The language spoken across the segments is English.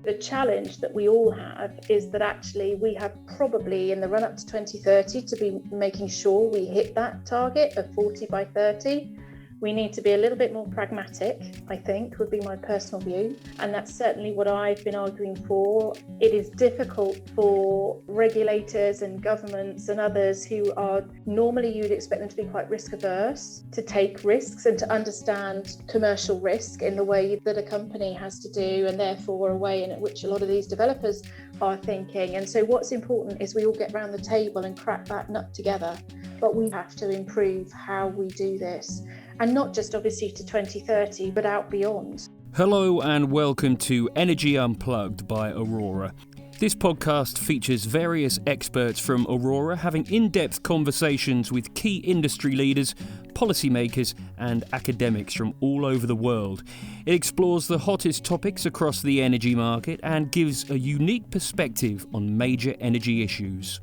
The challenge that we all have is that actually we have probably in the run up to 2030 to be making sure we hit that target of 40 by 30. We need to be a little bit more pragmatic, I think, would be my personal view. And that's certainly what I've been arguing for. It is difficult for regulators and governments and others who are normally you'd expect them to be quite risk averse to take risks and to understand commercial risk in the way that a company has to do, and therefore a way in which a lot of these developers are thinking. And so what's important is we all get around the table and crack that nut together. But we have to improve how we do this. And not just obviously to 2030, but out beyond. Hello and welcome to Energy Unplugged by Aurora. This podcast features various experts from Aurora having in-depth conversations with key industry leaders, policymakers and academics from all over the world. It explores the hottest topics across the energy market and gives a unique perspective on major energy issues.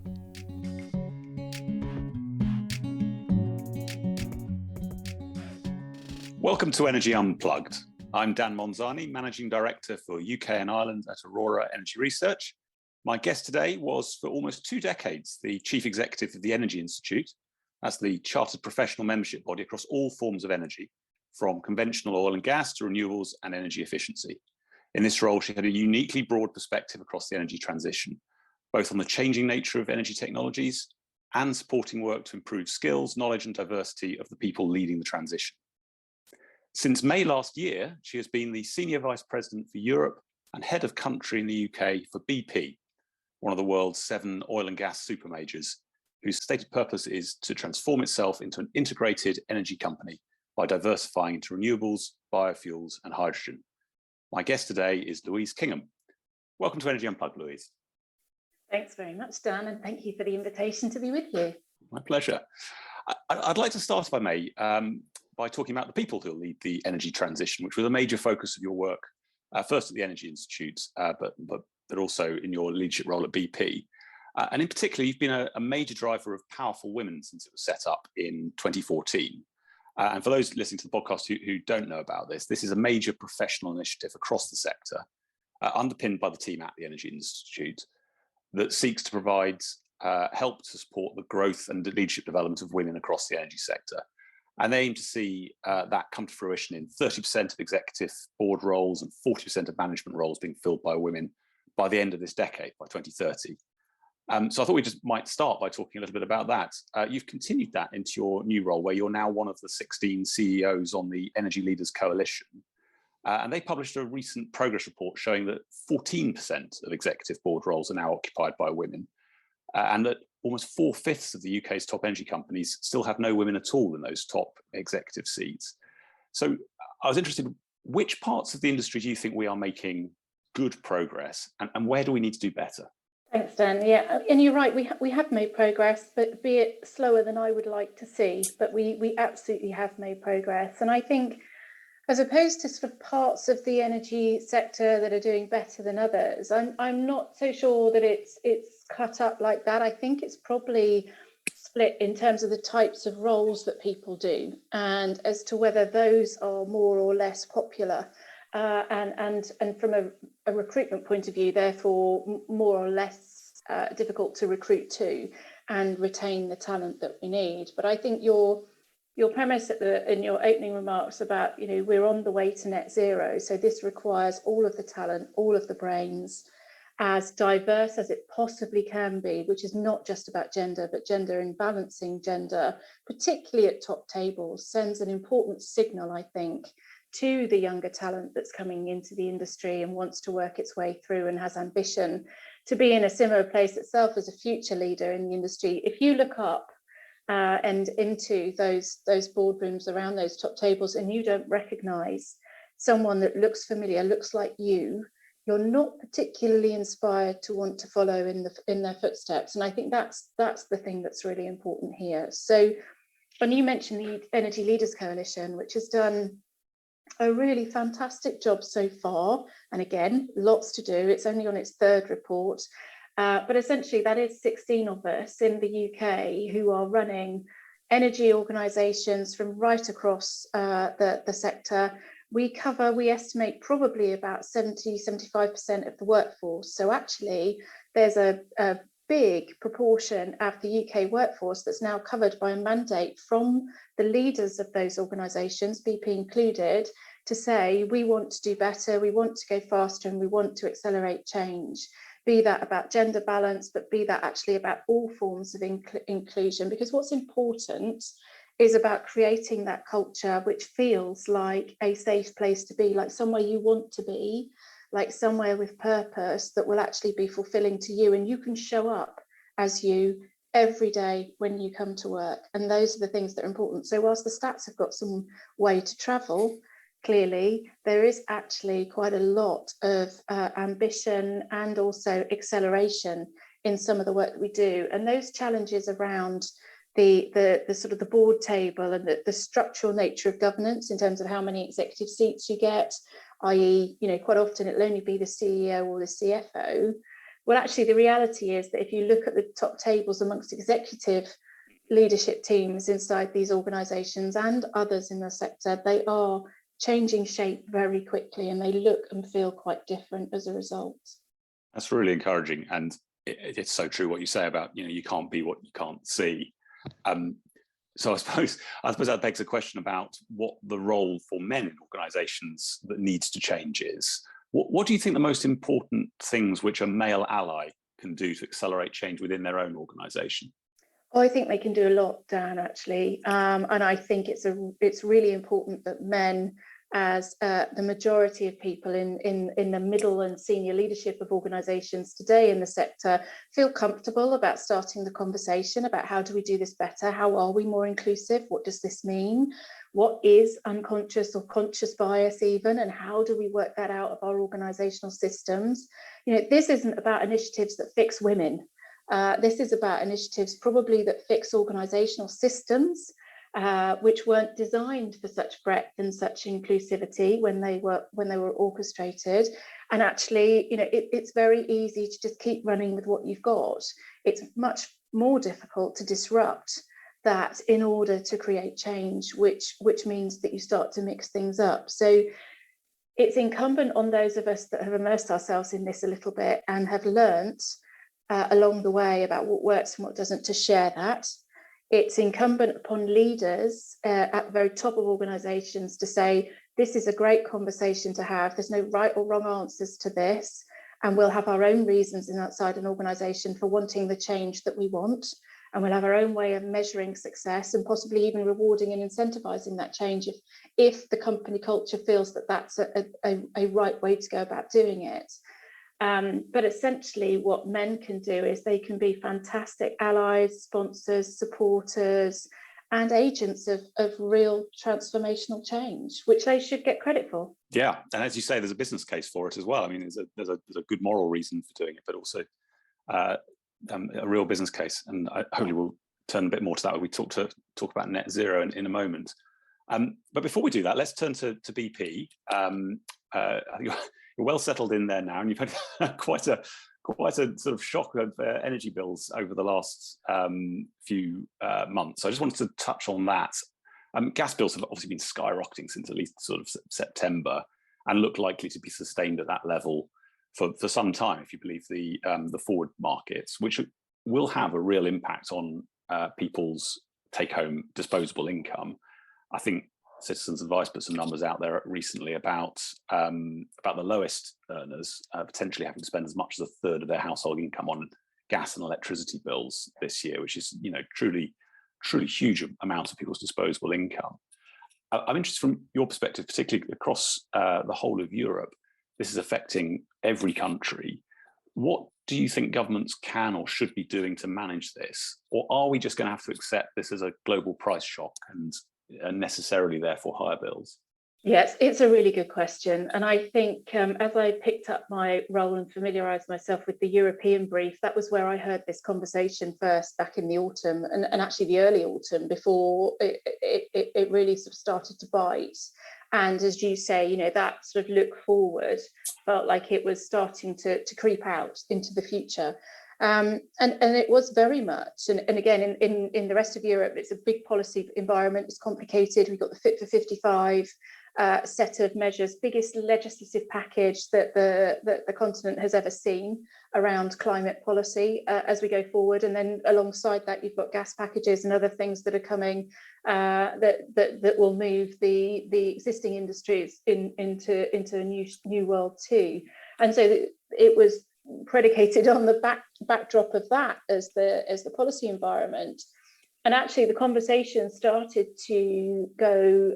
Welcome to Energy Unplugged. I'm Dan Monzani, Managing Director for UK and Ireland at Aurora Energy Research. My guest today was for almost 2 decades the Chief Executive of the Energy Institute. That's the chartered professional membership body across all forms of energy, from conventional oil and gas to renewables and energy efficiency. In this role, she had a uniquely broad perspective across the energy transition, both on the changing nature of energy technologies and supporting work to improve skills, knowledge and diversity of the people leading the transition. Since May last year, she has been the Senior Vice President for Europe and Head of Country in the UK for BP, one of the world's 7 oil and gas super majors, whose stated purpose is to transform itself into an integrated energy company by diversifying into renewables, biofuels and hydrogen. My guest today is Louise Kingham. Welcome to Energy Unplugged, Louise. Thanks very much, Dan, and thank you for the invitation to be with you. My pleasure. I'd like to start, if I may, by talking about the people who will lead the energy transition, which was a major focus of your work, first at the Energy Institute, but also in your leadership role at BP. And in particular, you've been a major driver of Powerful Women since it was set up in 2014. And for those listening to the podcast who don't know about this, this is a major professional initiative across the sector, underpinned by the team at the Energy Institute, that seeks to provide help to support the growth and the leadership development of women across the energy sector. And they aim to see that come to fruition in 30% of executive board roles and 40% of management roles being filled by women by the end of this decade, by 2030. So I thought we just might start by talking a little bit about that. You've continued that into your new role, where you're now one of the 16 CEOs on the Energy Leaders Coalition. And they published a recent progress report showing that 14% of executive board roles are now occupied by women, and that almost 4/5 of the UK's top energy companies still have no women at all in those top executive seats. So I was interested, which parts of the industry do you think we are making good progress, and where do we need to do better? Thanks, Dan. Yeah, and you're right, we have made progress, but be it slower than I would like to see, but we absolutely have made progress. And I think, as opposed to sort of parts of the energy sector that are doing better than others, I'm not so sure that it's cut up like that. I think it's probably split in terms of the types of roles that people do, and as to whether those are more or less popular, and from a recruitment point of view, therefore more or less difficult to recruit to and retain the talent that we need. But I think your premise in your opening remarks about, we're on the way to net zero. So this requires all of the talent, all of the brains, as diverse as it possibly can be, which is not just about gender, but gender and balancing gender, particularly at top tables, sends an important signal, I think, to the younger talent that's coming into the industry and wants to work its way through and has ambition to be in a similar place itself as a future leader in the industry. If you look up and into those boardrooms around those top tables and you don't recognise someone that looks familiar, looks like you're not particularly inspired to want to follow in their footsteps. And I think that's the thing that's really important here. So, and you mentioned the Energy Leaders Coalition, which has done a really fantastic job so far. And again, lots to do. It's only on its 3rd report. But essentially, that is 16 of us in the UK who are running energy organisations from right across the sector. we estimate probably about 75% of the workforce. So actually, there's a big proportion of the UK workforce that's now covered by a mandate from the leaders of those organisations, BP included, to say we want to do better, we want to go faster, and we want to accelerate change. Be that about gender balance, but be that actually about all forms of inclusion. Because what's important is about creating that culture which feels like a safe place to be, like somewhere you want to be, like somewhere with purpose that will actually be fulfilling to you, and you can show up as you every day when you come to work. And those are the things that are important. So whilst the stats have got some way to travel, clearly there is actually quite a lot of ambition and also acceleration in some of the work that we do. And those challenges around the sort of the board table and the structural nature of governance in terms of how many executive seats you get, i.e., quite often it'll only be the CEO or the CFO. Well, actually, the reality is that if you look at the top tables amongst executive leadership teams inside these organisations and others in the sector, they are changing shape very quickly, and they look and feel quite different as a result. That's really encouraging, and it's so true what you say about you can't be what you can't see. So I suppose that begs a question about what the role for men in organisations that needs to change is. What do you think the most important things which a male ally can do to accelerate change within their own organisation? Oh, I think they can do a lot, Dan, actually. And I think it's really important that men, as the majority of people in the middle and senior leadership of organisations today in the sector, feel comfortable about starting the conversation about how do we do this better? How are we more inclusive? What does this mean? What is unconscious or conscious bias even? And how do we work that out of our organisational systems? This isn't about initiatives that fix women. This is about initiatives probably that fix organisational systems, which weren't designed for such breadth and such inclusivity when they were orchestrated. And actually, it's very easy to just keep running with what you've got. It's much more difficult to disrupt that in order to create change, which means that you start to mix things up. So it's incumbent on those of us that have immersed ourselves in this a little bit and have learnt along the way about what works and what doesn't, to share that. It's incumbent upon leaders at the very top of organisations to say, this is a great conversation to have. There's no right or wrong answers to this. And we'll have our own reasons inside an organisation for wanting the change that we want. And we'll have our own way of measuring success and possibly even rewarding and incentivising that change if the company culture feels that that's a right way to go about doing it. But essentially what men can do is they can be fantastic allies, sponsors, supporters, and agents of real transformational change, which they should get credit for. Yeah, and as you say, there's a business case for it as well. I mean, there's a good moral reason for doing it, but also a real business case. And hopefully we'll turn a bit more to that when we talk about net zero in a moment. But before we do that, let's turn to BP. I think you're well settled in there now, and you've had quite a sort of shock of energy bills over the last few months. So I just wanted to touch on that. Gas bills have obviously been skyrocketing since at least sort of September, and look likely to be sustained at that level for some time, if you believe the forward markets, which will have a real impact on people's take-home disposable income. I think Citizens Advice put some numbers out there recently about the lowest earners potentially having to spend as much as a third of their household income on gas and electricity bills this year, which is truly huge amount of people's disposable income. I'm interested from your perspective, particularly across the whole of Europe. This is affecting every country. What do you think governments can or should be doing to manage this? Or are we just going to have to accept this as a global price shock and necessarily therefore higher bills? Yes, it's a really good question. And I think as I picked up my role and familiarised myself with the European brief, that was where I heard this conversation first back in the autumn and actually the early autumn before it really sort of started to bite. And as you say, that sort of look forward felt like it was starting to creep out into the future. And it was very much, and again, in the rest of Europe, it's a big policy environment, it's complicated. We've got the Fit for 55 set of measures, biggest legislative package that the continent has ever seen around climate policy as we go forward. And then alongside that, you've got gas packages and other things that are coming that will move the existing industries into a new world too. And so it was predicated on the backdrop of that as the policy environment. And actually, the conversation started to go: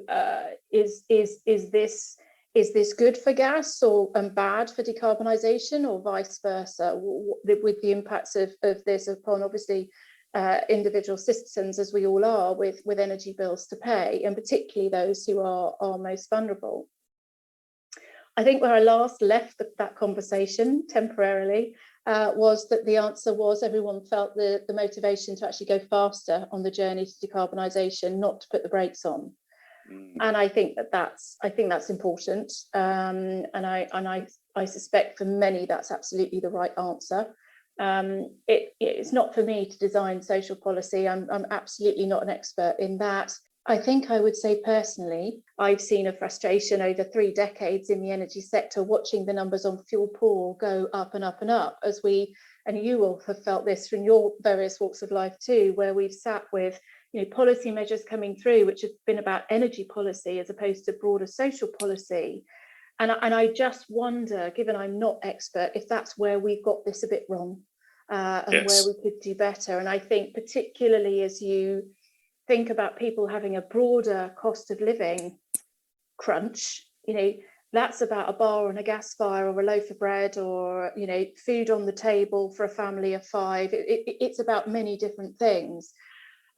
is this good for gas and bad for decarbonisation, or vice versa? With the impacts of this upon obviously individual citizens, as we all are, with energy bills to pay, and particularly those who are most vulnerable. I think where I last left that conversation temporarily was that the answer was everyone felt the motivation to actually go faster on the journey to decarbonisation, not to put the brakes on. And I think that's important. And I suspect for many that's absolutely the right answer. It's not for me to design social policy. I'm absolutely not an expert in that. I think I would say personally, I've seen a frustration over 3 decades in the energy sector, watching the numbers on fuel pool go up and up and up, as and you will have felt this from your various walks of life too, where we've sat with policy measures coming through which have been about energy policy as opposed to broader social policy. And I just wonder, given I'm not expert, if that's where we've got this a bit wrong and Yes. where we could do better. And I think particularly as you think about people having a broader cost of living crunch, that's about a bar on a gas fire or a loaf of bread or, food on the table for a family of 5. It's about many different things.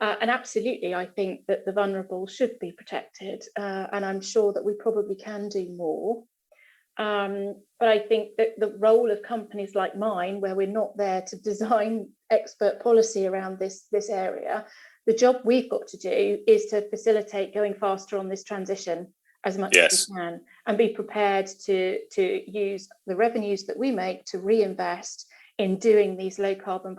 And absolutely, I think that the vulnerable should be protected. And I'm sure that we probably can do more. But I think that the role of companies like mine, where we're not there to design expert policy around this area, the job we've got to do is to facilitate going faster on this transition as much as we can, and be prepared to use the revenues that we make to reinvest in doing these low carbon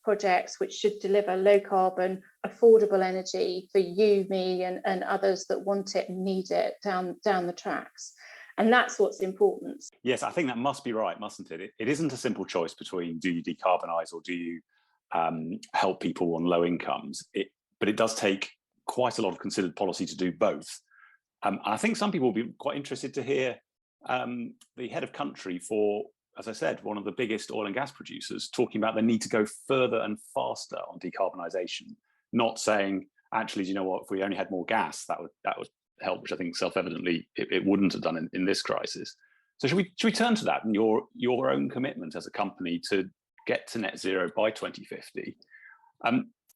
projects, which should deliver low carbon, affordable energy for you, me, and others that want it and need it down the tracks. And that's what's important. Yes, I think that must be right, mustn't it? It isn't a simple choice between do you decarbonise or do you help people on low incomes. But it does take quite a lot of considered policy to do both. I think some people will be quite interested to hear the head of country for, as I said, one of the biggest oil and gas producers talking about the need to go further and faster on decarbonisation, not saying, actually, do you know what, if we only had more gas, that would help, which I think self-evidently it wouldn't have done in this crisis. So should we turn to that and your own commitment as a company to get to net zero by 2050?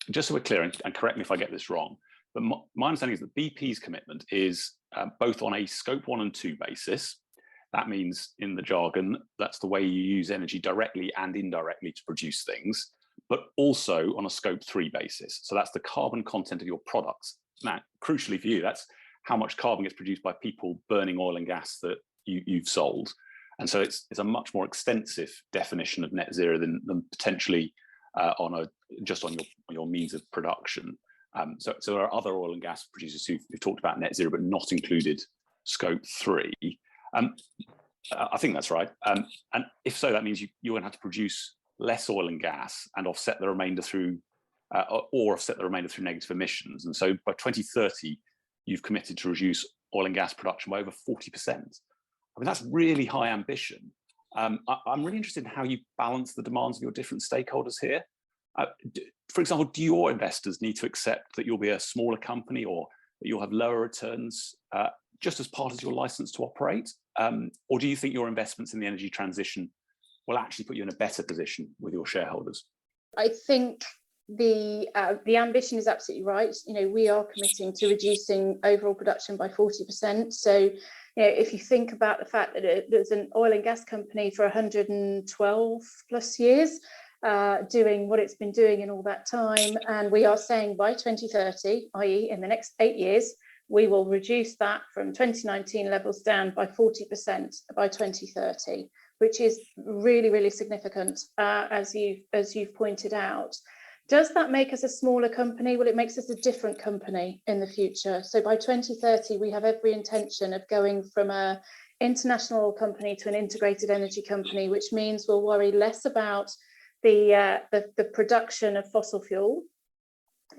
Just so we're clear, and correct me if I get this wrong, but my understanding is that BP's commitment is both on a scope 1 and 2 basis. That means, in the jargon, that's the way you use energy directly and indirectly to produce things, but also on a scope 3 basis. So that's the carbon content of your products. Now, crucially for you, that's how much carbon gets produced by people burning oil and gas that you've sold. And so it's a much more extensive definition of net zero than potentially just on your means of production. So there are other oil and gas producers who've talked about net zero, but not included scope 3. I think that's right. And if so, that means you're going to have to produce less oil and gas and offset the remainder through negative emissions. And so by 2030, you've committed to reduce oil and gas production by over 40%. I mean, that's really high ambition. I'm really interested in how you balance the demands of your different stakeholders here. For example, do your investors need to accept that you'll be a smaller company or that you'll have lower returns just as part of your license to operate? Or do you think your investments in the energy transition will actually put you in a better position with your shareholders? I think the ambition is absolutely right. We are committing to reducing overall production by 40%. So, if you think about the fact that there's an oil and gas company for 112 plus years, doing what it's been doing in all that time, and we are saying by 2030, i.e. in the next 8 years, we will reduce that from 2019 levels down by 40% by 2030, which is really, really significant, as you've pointed out. Does that make us a smaller company? Well, it makes us a different company in the future. So by 2030, we have every intention of going from a international company to an integrated energy company, which means we'll worry less about the production of fossil fuel,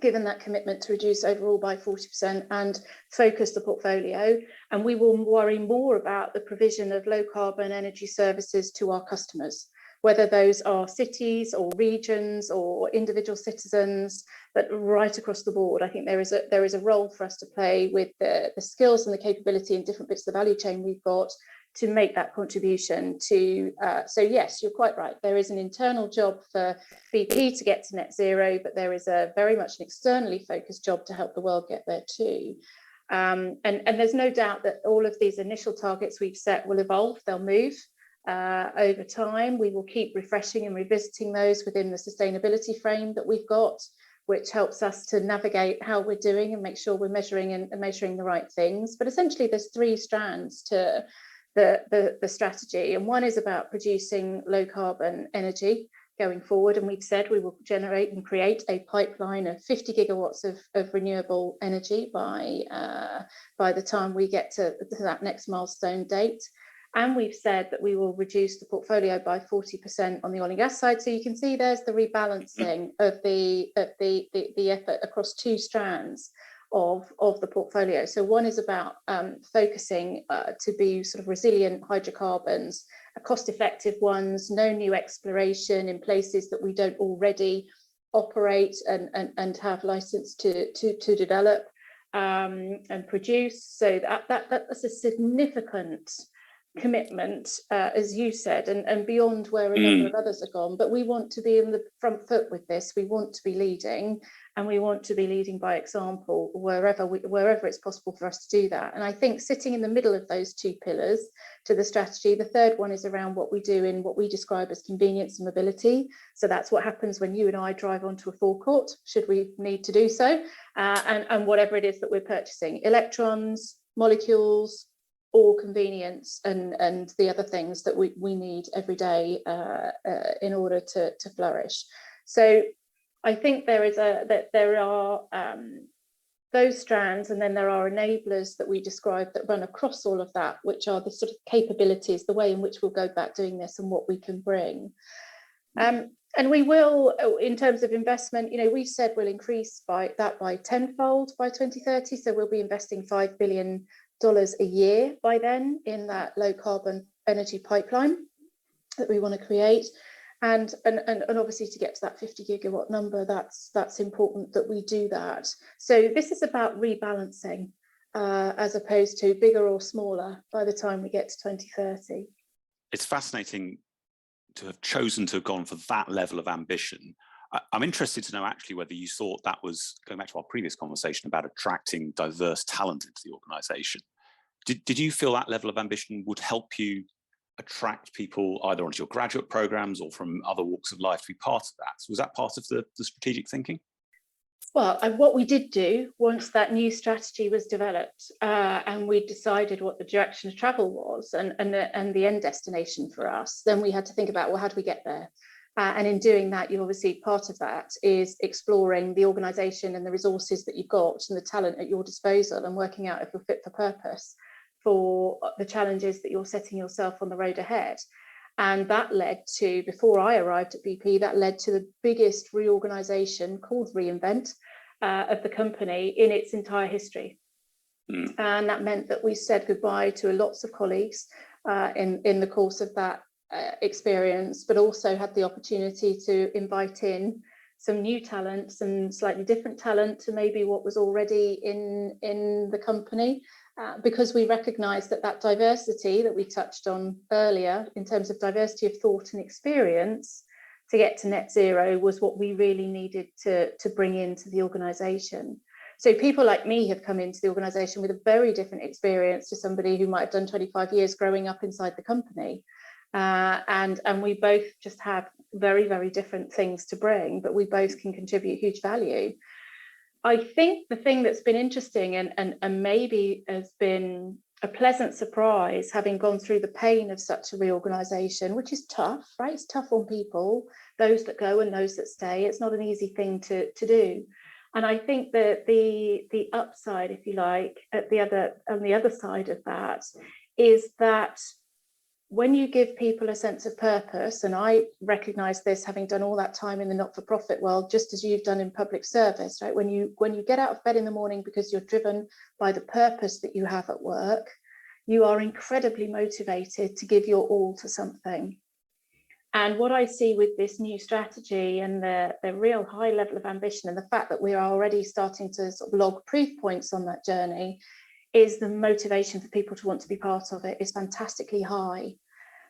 given that commitment to reduce overall by 40% and focus the portfolio. And we will worry more about the provision of low carbon energy services to our customers, whether those are cities or regions or individual citizens, but right across the board. I think there is a role for us to play with the skills and the capability in different bits of the value chain we've got to make that contribution to, so yes, you're quite right. There is an internal job for BP to get to net zero, but there is a very much an externally focused job to help the world get there too. And there's no doubt that all of these initial targets we've set will evolve, they'll move over time. We will keep refreshing and revisiting those within the sustainability frame that we've got, which helps us to navigate how we're doing and make sure we're measuring and measuring the right things. But essentially there's three strands to the strategy, and one is about producing low carbon energy going forward, and we've said we will generate and create a pipeline of 50 gigawatts of renewable energy by the time we get to that next milestone date. And we've said that we will reduce the portfolio by 40% on the oil and gas side. So you can see there's the rebalancing of the effort across two strands of the portfolio. So one is about focusing to be sort of resilient hydrocarbons, cost-effective ones, no new exploration in places that we don't already operate and have license to develop and produce. So that's a significant commitment, as you said, and beyond where a number of others have gone. But we want to be in the front foot with this. We want to be leading, and we want to be leading by example wherever it's possible for us to do that. And I think sitting in the middle of those two pillars to the strategy, the third one is around what we do in what we describe as convenience and mobility. So that's what happens when you and I drive onto a forecourt, should we need to do so, and whatever it is that we're purchasing, electrons, molecules, or convenience, and the other things that we need every day in order to flourish. So I think there are those strands, and then there are enablers that we describe that run across all of that, which are the sort of capabilities, the way in which we'll go back doing this and what we can bring. And we will, in terms of investment, we've said we'll increase by tenfold by 2030. So we'll be investing $5 billion a year by then in that low carbon energy pipeline that we want to create. And obviously to get to that 50 gigawatt number, that's important that we do that. So this is about rebalancing as opposed to bigger or smaller by the time we get to 2030. It's fascinating to have chosen to have gone for that level of ambition. I'm interested to know actually whether you thought that was, going back to our previous conversation about attracting diverse talent into the organisation, did you feel that level of ambition would help you attract people either onto your graduate programmes or from other walks of life to be part of that? Was that part of the strategic thinking? Well, what we did do once that new strategy was developed and we decided what the direction of travel was and the end destination for us, then we had to think about, well, how do we get there? And in doing that, you obviously, part of that is exploring the organisation and the resources that you've got and the talent at your disposal, and working out if you're fit for purpose for the challenges that you're setting yourself on the road ahead. And that led to, before I arrived at BP, that led to the biggest reorganisation called Reinvent of the company in its entire history. And that meant that we said goodbye to lots of colleagues in the course of that experience, but also had the opportunity to invite in some new talent, some slightly different talent to maybe what was already in the company, because we recognised that diversity that we touched on earlier in terms of diversity of thought and experience to get to net zero was what we really needed to bring into the organisation. So people like me have come into the organisation with a very different experience to somebody who might have done 25 years growing up inside the company. And we both just have very, very different things to bring, but we both can contribute huge value. I think the thing that's been interesting and maybe has been a pleasant surprise, having gone through the pain of such a reorganisation, which is tough, right? It's tough on people, those that go and those that stay. It's not an easy thing to do. And I think that the upside, if you like, on the other side of that, is that when you give people a sense of purpose, and I recognise this having done all that time in the not-for-profit world, just as you've done in public service, right? When you get out of bed in the morning because you're driven by the purpose that you have at work, you are incredibly motivated to give your all to something. And what I see with this new strategy and the real high level of ambition, and the fact that we are already starting to sort of log proof points on that journey, is the motivation for people to want to be part of it is fantastically high.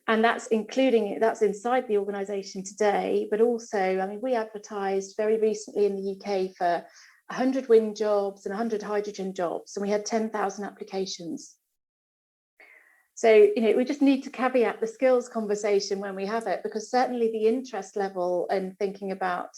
And that's inside the organisation today, but also, I mean, we advertised very recently in the UK for 100 wind jobs and 100 hydrogen jobs, and we had 10,000 applications. So, we just need to caveat the skills conversation when we have it, because certainly the interest level and thinking about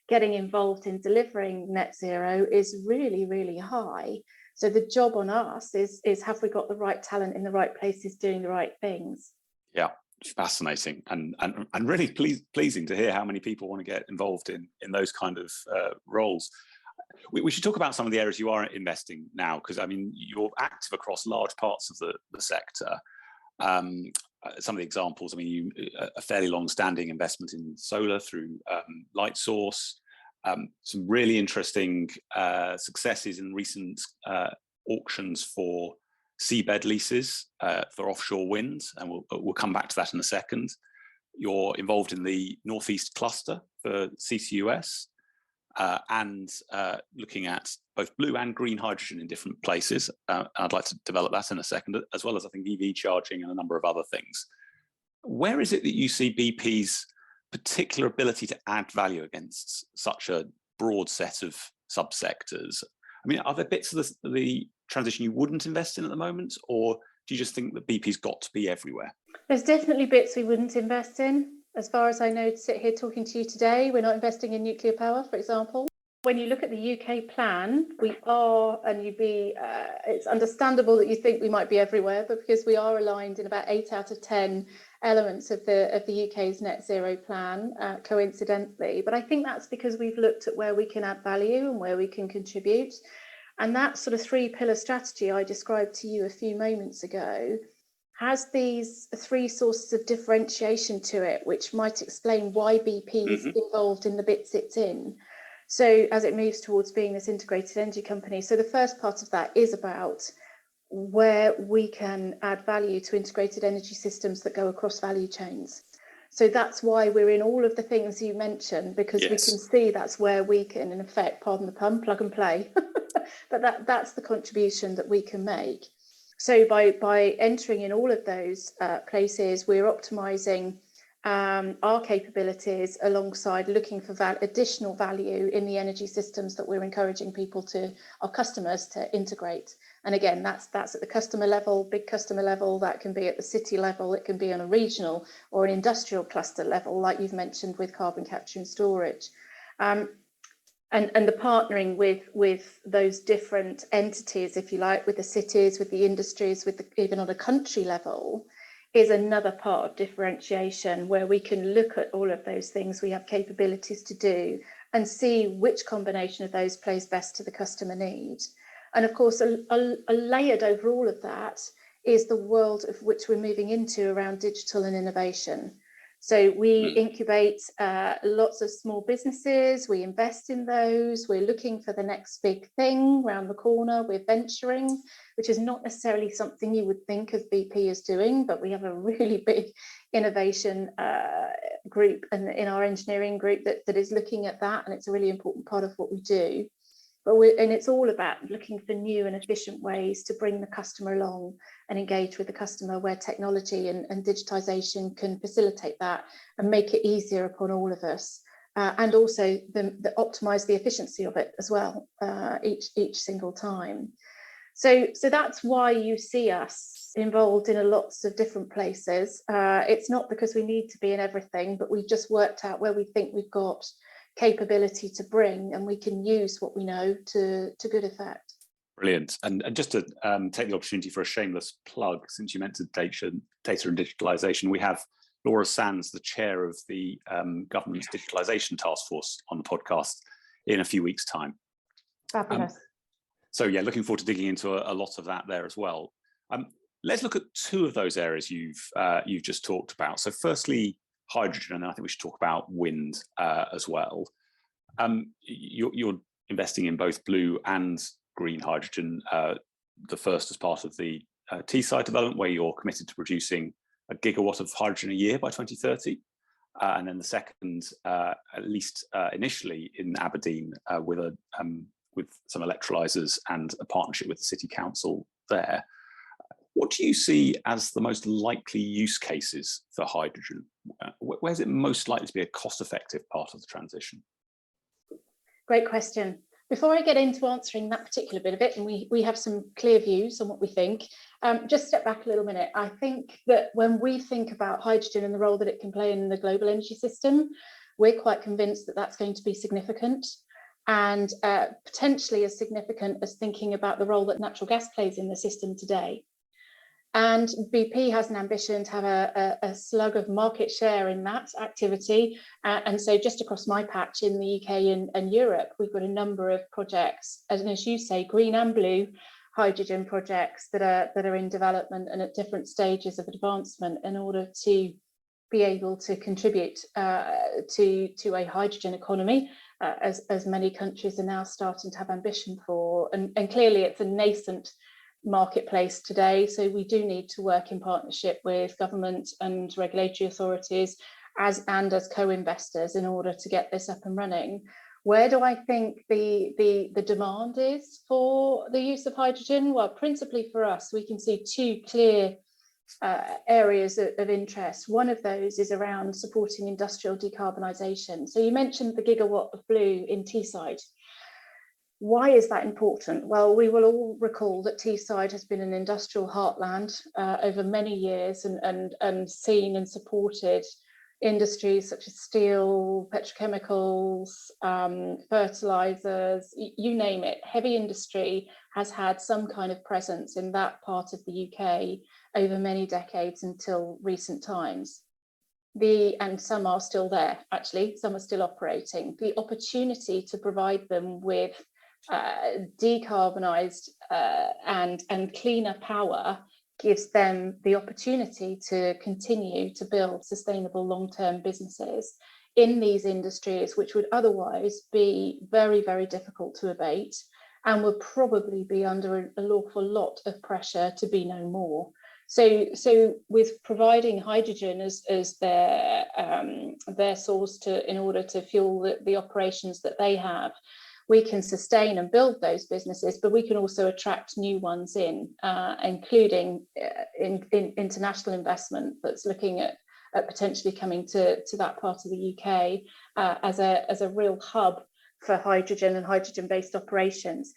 getting involved in delivering net zero is really, really high. So the job on us is have we got the right talent in the right places doing the right things? Yeah, fascinating and really pleasing to hear how many people want to get involved in those kind of roles. We should talk about some of the areas you are investing now, because I mean you're active across large parts of the sector. Some of the examples, I mean, a fairly long-standing investment in solar through Lightsource. Some really interesting successes in recent auctions for seabed leases for offshore wind, and we'll come back to that in a second. You're involved in the Northeast cluster for CCUS and looking at both blue and green hydrogen in different places. I'd like to develop that in a second, as well as I think EV charging and a number of other things. Where is it that you see BP's particular ability to add value against such a broad set of subsectors? I mean, are there bits of the transition you wouldn't invest in at the moment, or do you just think that BP's got to be everywhere? There's definitely bits we wouldn't invest in. As far as I know, to sit here talking to you today, we're not investing in nuclear power, for example. When you look at the UK plan, we are, and it's understandable that you think we might be everywhere, but because we are aligned in about 8 out of 10 elements of the UK's net zero plan, coincidentally. But I think that's because we've looked at where we can add value and where we can contribute. And that sort of 3-pillar strategy I described to you a few moments ago has these 3 sources of differentiation to it, which might explain why BP is involved in the bits it's in. So as it moves towards being this integrated energy company. So the first part of that is about where we can add value to integrated energy systems that go across value chains. So that's why we're in all of the things you mentioned, because we can see that's where we can, in effect, pardon the pun, plug and play. But that's the contribution that we can make. So by entering in all of those places, we're optimizing our capabilities alongside looking for additional value in the energy systems that we're encouraging our customers to integrate. And again, that's at the customer level, big customer level. That can be at the city level. It can be on a regional or an industrial cluster level, like you've mentioned with carbon capture and storage. And the partnering with those different entities, if you like, with the cities, with the industries, even on a country level, is another part of differentiation, where we can look at all of those things we have capabilities to do and see which combination of those plays best to the customer need. And of course, a layered over all of that is the world of which we're moving into around digital and innovation. So we incubate lots of small businesses, we invest in those, we're looking for the next big thing around the corner, we're venturing, which is not necessarily something you would think of BP as doing, but we have a really big innovation group in our engineering group that is looking at that, and it's a really important part of what we do. And it's all about looking for new and efficient ways to bring the customer along and engage with the customer, where technology and digitization can facilitate that and make it easier upon all of us, and also optimize the efficiency of it as well, each single time. So that's why you see us involved in lots of different places. It's not because we need to be in everything, but we've just worked out where we think we've got capability to bring, and we can use what we know to good effect. Brilliant. And just to take the opportunity for a shameless plug, since you mentioned data and digitalisation, we have Laura Sands, the chair of the government's digitalisation task force, on the podcast in a few weeks' time. Fabulous. So yeah, looking forward to digging into a lot of that there as well. Let's look at two of those areas you've just talked about. So firstly, hydrogen, and I think we should talk about wind as well. You're investing in both blue and green hydrogen, the first as part of the Teesside development, where you're committed to producing 1 gigawatt of hydrogen a year by 2030. And then the second, at least initially in Aberdeen, with some electrolyzers and a partnership with the City Council there. What do you see as the most likely use cases for hydrogen? Where's it most likely to be a cost-effective part of the transition? Great question. Before I get into answering that particular bit of it, and we have some clear views on what we think, just step back a little minute. I think that when we think about hydrogen and the role that it can play in the global energy system, we're quite convinced that that's going to be significant, and potentially as significant as thinking about the role that natural gas plays in the system today. And BP has an ambition to have a slug of market share in that activity. And so just across my patch in the UK and Europe, we've got a number of projects, and as you say, green and blue hydrogen projects that are in development and at different stages of advancement in order to be able to contribute to a hydrogen economy, as many countries are now starting to have ambition for. And clearly it's a nascent marketplace today, so we do need to work in partnership with government and regulatory authorities as co-investors in order to get this up and running. Where do I think the demand is for the use of hydrogen? Well, principally for us, we can see two clear areas of interest. One of those is around supporting industrial decarbonisation. So you mentioned the gigawatt of blue in Teesside. Why is that important? Well, we will all recall that Teesside has been an industrial heartland over many years and seen and supported industries such as steel, petrochemicals, fertilizers, you name it. Heavy industry has had some kind of presence in that part of the UK over many decades until recent times. And some are still there, actually, some are still operating. The opportunity to provide them with decarbonised and cleaner power gives them the opportunity to continue to build sustainable long-term businesses in these industries, which would otherwise be very, very difficult to abate and would probably be under an awful lot of pressure to be no more. So with providing hydrogen as their source in order to fuel the operations that they have, we can sustain and build those businesses, but we can also attract new ones including in international investment that's looking at potentially coming to that part of the UK as a real hub for hydrogen and hydrogen-based operations.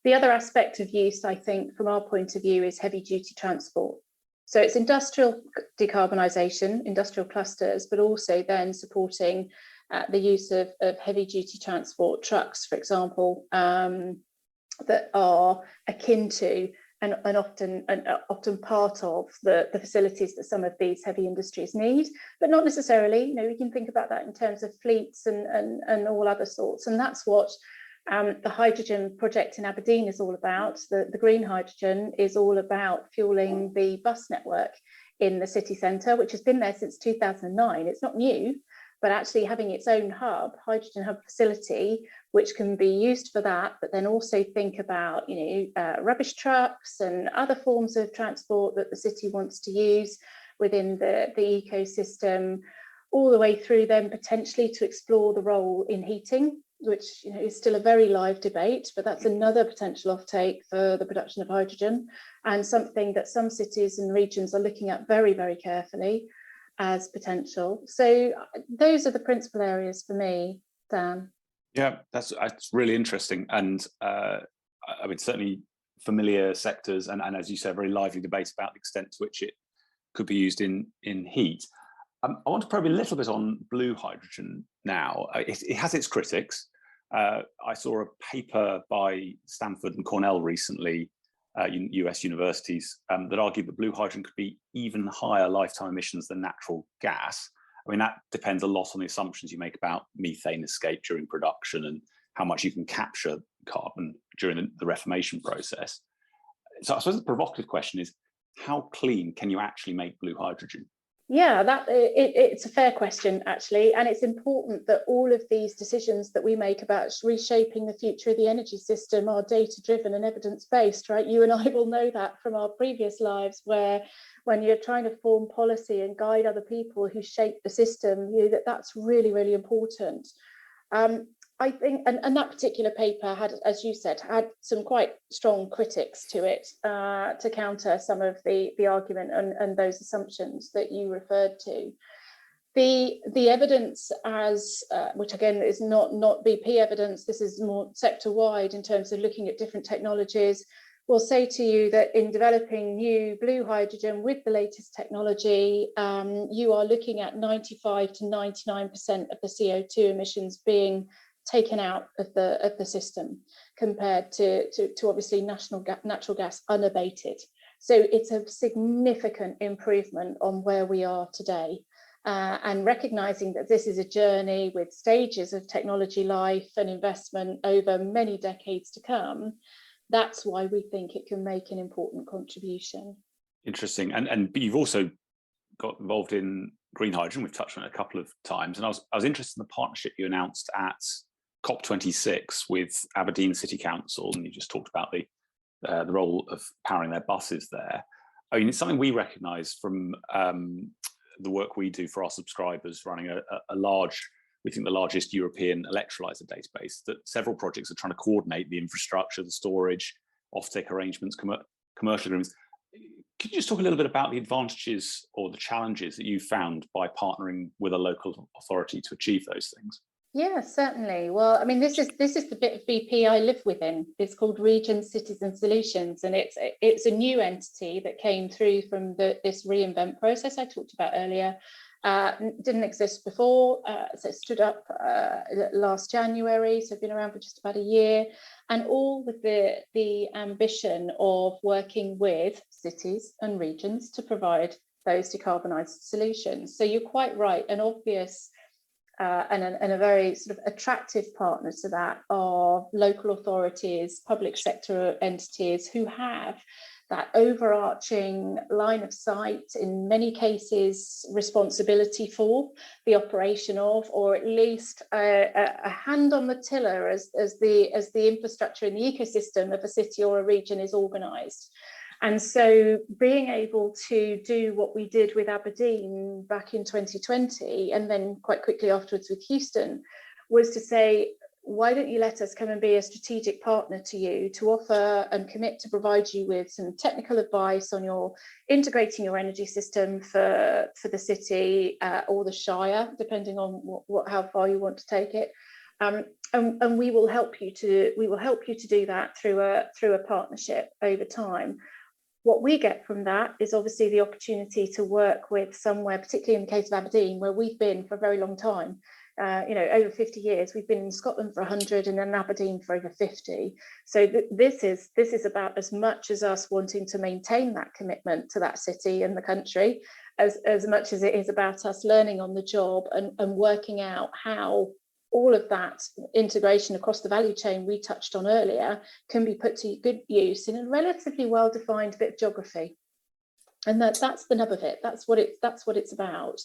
The other aspect of use, I think, from our point of view, is heavy-duty transport. So it's industrial decarbonisation, industrial clusters, but also then supporting the use of heavy-duty transport trucks, for example, that are akin to and often part of the facilities that some of these heavy industries need, but not necessarily. You know, we can think about that in terms of fleets and all other sorts, and that's what the hydrogen project in Aberdeen is all about. The green hydrogen is all about fueling the bus network in the city centre, which has been there since 2009. It's not new, but actually having its own hub, hydrogen hub facility, which can be used for that, but then also think about, rubbish trucks and other forms of transport that the city wants to use within the ecosystem, all the way through then potentially to explore the role in heating, which is still a very live debate, but that's another potential offtake for the production of hydrogen, and something that some cities and regions are looking at very, very carefully as potential. So those are the principal areas for me, Dan. Yeah, that's really interesting, and I mean, certainly familiar sectors, and as you said, very lively debate about the extent to which it could be used in heat. I want to probe a little bit on blue hydrogen now. It has its critics, I saw a paper by Stanford and Cornell recently, US universities, that argued that blue hydrogen could be even higher lifetime emissions than natural gas. I mean, that depends a lot on the assumptions you make about methane escape during production and how much you can capture carbon during the reformation process. So I suppose the provocative question is, how clean can you actually make blue hydrogen? Yeah, it's a fair question, actually. And it's important that all of these decisions that we make about reshaping the future of the energy system are data-driven and evidence-based, right? You and I will know that from our previous lives, where when you're trying to form policy and guide other people who shape the system, that's really, really important. I think, and that particular paper had, as you said, had some quite strong critics to it to counter some of the argument and those assumptions that you referred to. The evidence, as which again is not BP evidence, this is more sector wide in terms of looking at different technologies, will say to you that in developing new blue hydrogen with the latest technology, you are looking at 95 to 99% of the CO2 emissions being taken out of the system, compared to obviously natural gas unabated. So it's a significant improvement on where we are today, and recognizing that this is a journey with stages of technology life and investment over many decades to come. That's why we think it can make an important contribution. Interesting. And you've also got involved in green hydrogen. We've touched on it a couple of times, and I was interested in the partnership you announced at COP26 with Aberdeen City Council, and you just talked about the role of powering their buses there. I mean, it's something we recognise from the work we do for our subscribers, running a large, we think the largest European electrolyser database, that several projects are trying to coordinate the infrastructure, the storage, offtake arrangements, commercial agreements. Could you just talk a little bit about the advantages or the challenges that you found by partnering with a local authority to achieve those things? Yeah, certainly. Well, I mean, this is the bit of BP I live within. It's called Regions, Cities and Solutions, and it's a new entity that came through from this reinvent process I talked about earlier. Didn't exist before, so it stood up last January, so been around for just about a year, and all with the ambition of working with cities and regions to provide those decarbonised solutions. So you're quite right, an obvious and a very sort of attractive partner to that are local authorities, public sector entities who have that overarching line of sight, in many cases responsibility for the operation of, or at least a hand on the tiller as the infrastructure and the ecosystem of a city or a region is organised. And so being able to do what we did with Aberdeen back in 2020, and then quite quickly afterwards with Houston, was to say, why don't you let us come and be a strategic partner to you, to offer and commit to provide you with some technical advice on your integrating your energy system for the city or the Shire, depending on how far you want to take it. And we will help you to do that through a partnership over time. What we get from that is obviously the opportunity to work with somewhere, particularly in the case of Aberdeen, where we've been for a very long time, over 50 years. We've been in Scotland for 100 and then Aberdeen for over 50. So this is about as much as us wanting to maintain that commitment to that city and the country, as much as it is about us learning on the job and working out how all of that integration across the value chain we touched on earlier can be put to good use in a relatively well-defined bit of geography. And that's the nub of it. That's what it's about.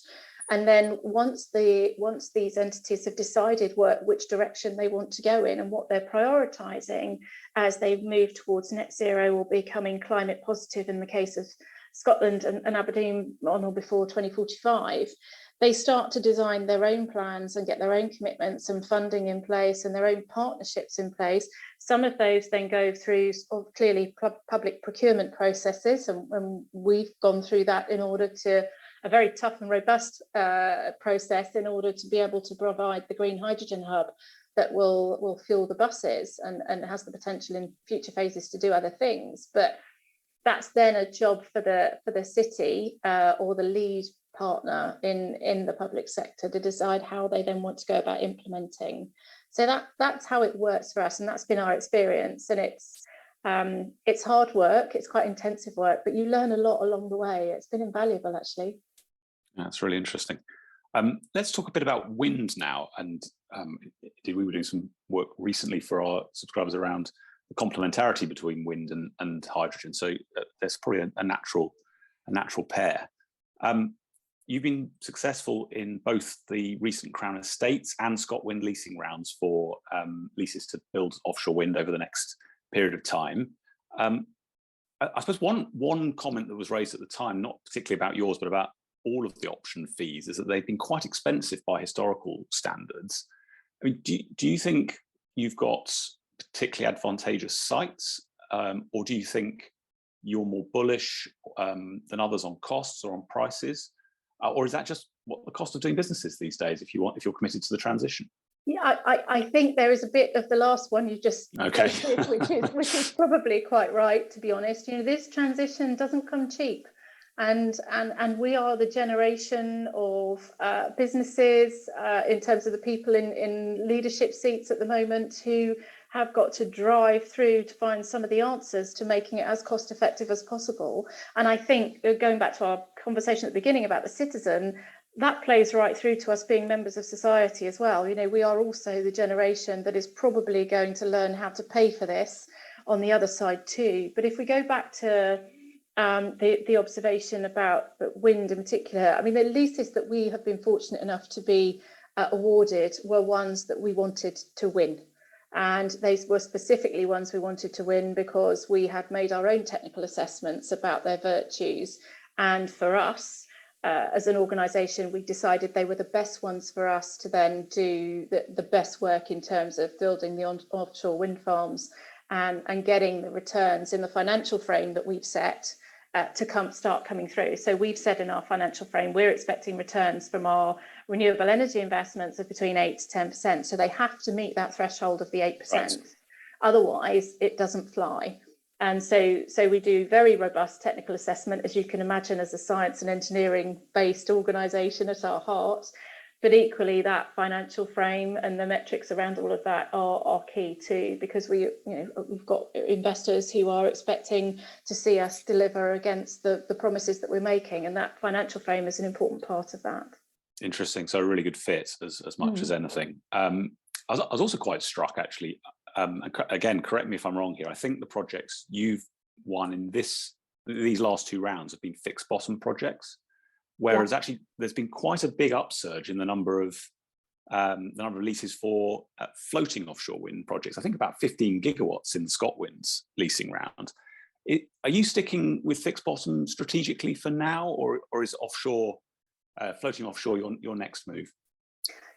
And then once these entities have decided which direction they want to go in and what they're prioritising as they move towards net zero or becoming climate positive in the case of Scotland and Aberdeen on or before 2045, they start to design their own plans and get their own commitments and funding in place and their own partnerships in place. Some of those then go through clearly public procurement processes, and we've gone through that in order to a very tough and robust process in order to be able to provide the green hydrogen hub that will fuel the buses and has the potential in future phases to do other things. But that's then a job for the city or the lead partner in the public sector to decide how they then want to go about implementing. So that's how it works for us, and that's been our experience. And it's hard work, it's quite intensive work, but you learn a lot along the way. It's been invaluable, actually. That's really interesting. Let's talk a bit about wind now. And we were doing some work recently for our subscribers around the complementarity between wind and hydrogen. So there's probably a natural pair. You've been successful in both the recent Crown Estates and ScotWind leasing rounds for leases to build offshore wind over the next period of time. I suppose one comment that was raised at the time, not particularly about yours, but about all of the option fees, is that they've been quite expensive by historical standards. I mean, do you think you've got particularly advantageous sites, or do you think you're more bullish than others on costs or on prices, or is that just what the cost of doing business is these days? If you're committed to the transition. Yeah, I think there is a bit of the last one you just okay, which is probably quite right, to be honest. You know, this transition doesn't come cheap, and we are the generation of businesses in terms of the people in leadership seats at the moment who have got to drive through to find some of the answers to making it as cost effective as possible. And I think, going back to our conversation at the beginning about the citizen, that plays right through to us being members of society as well. You know, we are also the generation that is probably going to learn how to pay for this on the other side too. But if we go back to the observation about wind in particular, I mean, the leases that we have been fortunate enough to be awarded were ones that we wanted to win. And they were specifically ones we wanted to win because we had made our own technical assessments about their virtues. And for us, as an organisation, we decided they were the best ones for us to then do the best work in terms of building the offshore wind farms and getting the returns in the financial frame that we've set to start coming through. So we've said in our financial frame, we're expecting returns from our renewable energy investments of between 8 to 10%. So they have to meet that threshold of the 8%. Right. Otherwise, it doesn't fly. And so we do very robust technical assessment, as you can imagine, as a science and engineering based organisation at our heart. But equally, that financial frame and the metrics around all of that are key too, because we've got investors who are expecting to see us deliver against the promises that we're making, and that financial frame is an important part of that. Interesting. So a really good fit as much as anything. I was also quite struck, actually. Again, correct me if I'm wrong here. I think the projects you've won in these last two rounds have been fixed bottom projects, whereas actually there's been quite a big upsurge in the number of leases for floating offshore wind projects. I think about 15 gigawatts in ScotWind's leasing round. Are you sticking with fixed bottom strategically for now, or is offshore floating offshore your next move?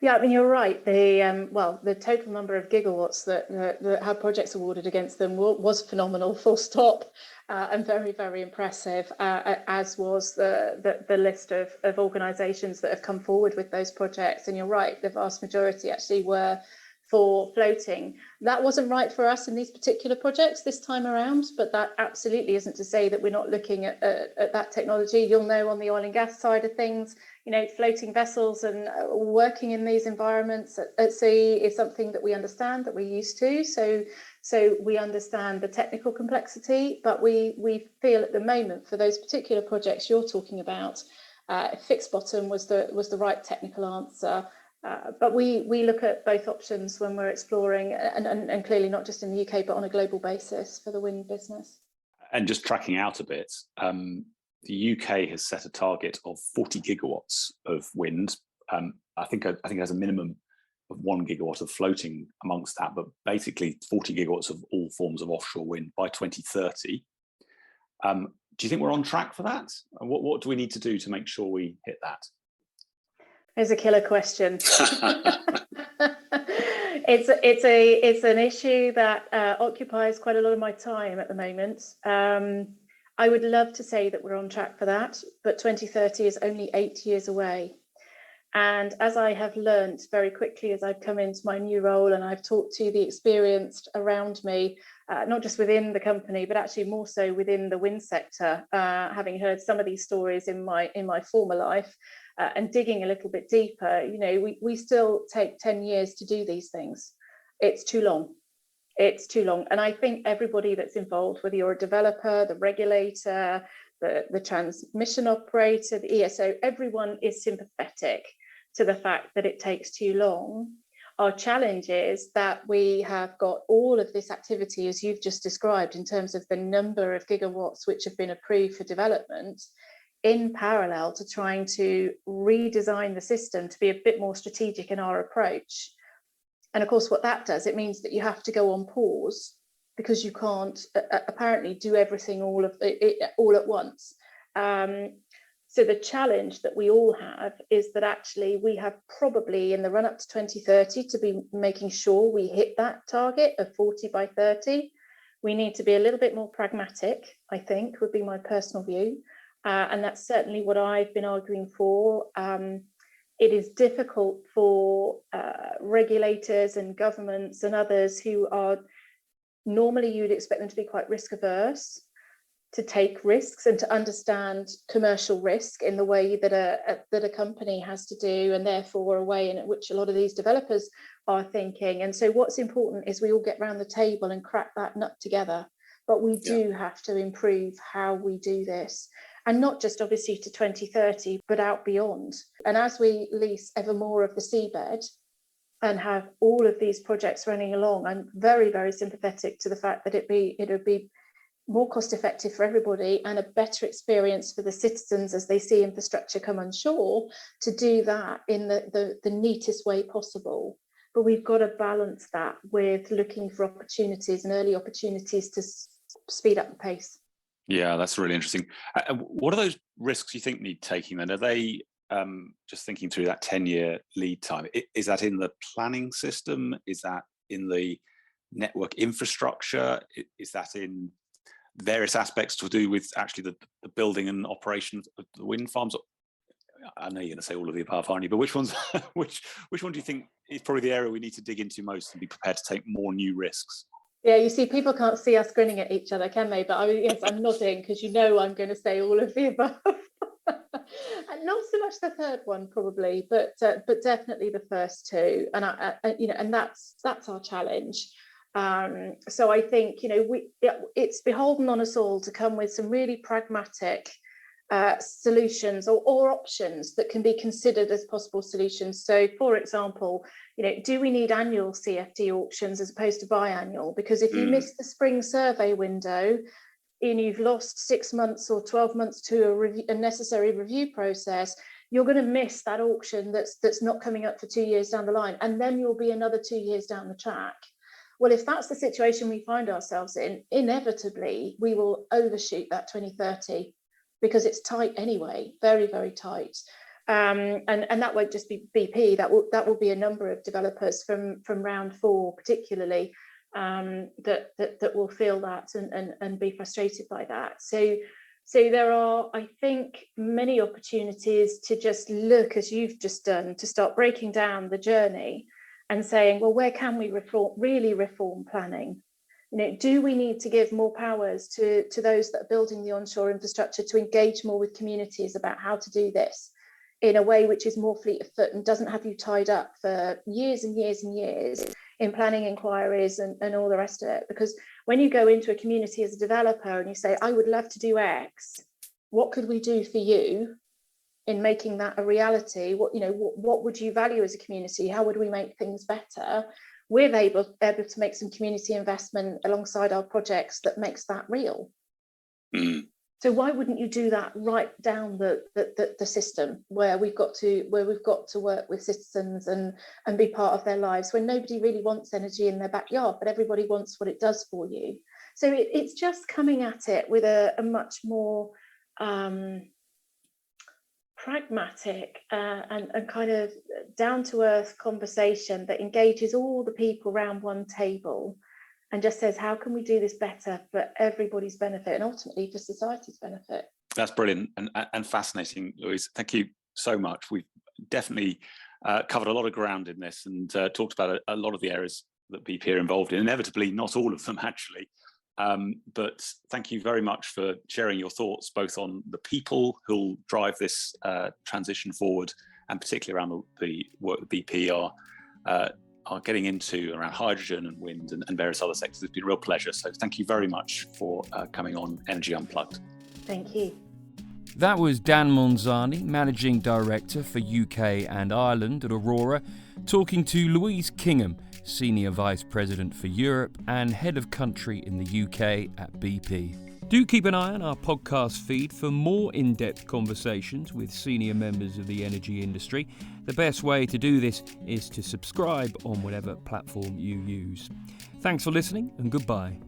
Yeah, I mean, you're right. The total number of gigawatts that had projects awarded against them was phenomenal, full stop, and very, very impressive, as was the list of organisations that have come forward with those projects. And you're right, the vast majority actually were for floating. That wasn't right for us in these particular projects this time around, but that absolutely isn't to say that we're not looking at that technology. You'll know on the oil and gas side of things, you know, floating vessels and working in these environments at sea is something that we understand, that we're used to. So we understand the technical complexity, but we feel at the moment for those particular projects you're talking about, fixed bottom was the right technical answer. But we look at both options when we're exploring, and clearly not just in the UK, but on a global basis for the wind business. And just tracking out a bit, the UK has set a target of 40 gigawatts of wind. I think it has a minimum of 1 gigawatt of floating amongst that, but basically 40 gigawatts of all forms of offshore wind by 2030. Do you think we're on track for that? And what do we need to do to make sure we hit that? There's a killer question. It's an issue that occupies quite a lot of my time at the moment. I would love to say that we're on track for that, but 2030 is only 8 years away. And as I have learned very quickly as I've come into my new role and I've talked to the experienced around me, not just within the company, but actually more so within the wind sector, having heard some of these stories in my former life, and digging a little bit deeper, we still take 10 years to do these things. It's too long. It's too long. And I think everybody that's involved, whether you're a developer, the regulator, the transmission operator, the ESO, everyone is sympathetic to the fact that it takes too long. Our challenge is that we have got all of this activity, as you've just described, in terms of the number of gigawatts which have been approved for development, in parallel to trying to redesign the system to be a bit more strategic in our approach. And of course, what that does, it means that you have to go on pause because you can't apparently do everything all at once. So the challenge that we all have is that actually we have probably in the run up to 2030 to be making sure we hit that target of 40 by 30. We need to be a little bit more pragmatic, I think, would be my personal view. And that's certainly what I've been arguing for. It is difficult for regulators and governments and others who are normally you'd expect them to be quite risk averse, to take risks and to understand commercial risk in the way that a company has to do, and therefore a way in which a lot of these developers are thinking. And so what's important is we all get around the table and crack that nut together. But we do have to improve how we do this. And not just obviously to 2030, but out beyond. And as we lease ever more of the seabed and have all of these projects running along, I'm very, very sympathetic to the fact that it would be more cost effective for everybody and a better experience for the citizens as they see infrastructure come on shore, to do that in the neatest way possible. But we've got to balance that with looking for opportunities and early opportunities to speed up the pace. Yeah, that's really interesting. What are those risks you think need taking then? Are they just thinking through that 10-year lead time? Is that in the planning system? Is that in the network infrastructure? Is that in various aspects to do with actually the building and operation of the wind farms? I know you're going to say all of the above, aren't you? But which ones, which one do you think is probably the area we need to dig into most and be prepared to take more new risks? Yeah, you see, people can't see us grinning at each other, can they? But yes, I'm nodding because I'm going to say all of the above. And not so much the third one, probably, but definitely the first two. And and that's our challenge. So I think it's beholden on us all to come with some really pragmatic solutions or options that can be considered as possible solutions. So, for example, do we need annual CFD auctions as opposed to biannual? Because if you miss the spring survey window and you've lost 6 months or 12 months to a necessary review process, you're going to miss that auction that's not coming up for 2 years down the line, and then you'll be another 2 years down the track. Well, if that's the situation we find ourselves in, inevitably we will overshoot that 2030 because it's tight anyway, very, very tight. And that won't just be BP, that will be a number of developers from round 4 particularly, that will feel that and be frustrated by that. So there are, I think, many opportunities to just look, as you've just done, to start breaking down the journey and saying, well, where can we really reform planning? Do we need to give more powers to those that are building the onshore infrastructure to engage more with communities about how to do this in a way which is more fleet of foot and doesn't have you tied up for years and years and years in planning inquiries and all the rest of it? Because when you go into a community as a developer and you say, I would love to do X, what could we do for you in making that a reality? What would you value as a community? How would we make things better? We're able to make some community investment alongside our projects that makes that real. So why wouldn't you do that right down the system where we've got to work with citizens and be part of their lives, when nobody really wants energy in their backyard, but everybody wants what it does for you. So it's just coming at it with a much more pragmatic and kind of down-to-earth conversation that engages all the people around one table and just says, how can we do this better for everybody's benefit and ultimately for society's benefit? That's brilliant and fascinating, Louise. Thank you so much. We've definitely covered a lot of ground in this and talked about a lot of the areas that BP are involved in. Inevitably, not all of them actually. But thank you very much for sharing your thoughts, both on the people who'll drive this transition forward, and particularly around the work that BP are getting into around hydrogen and wind and various other sectors. It's been a real pleasure. So thank you very much for coming on Energy Unplugged. Thank you. That was Dan Monzani, Managing Director for UK and Ireland at Aurora, talking to Louise Kingham, Senior Vice President for Europe and Head of Country in the UK at BP. Do keep an eye on our podcast feed for more in-depth conversations with senior members of the energy industry. The best way to do this is to subscribe on whatever platform you use. Thanks for listening and goodbye.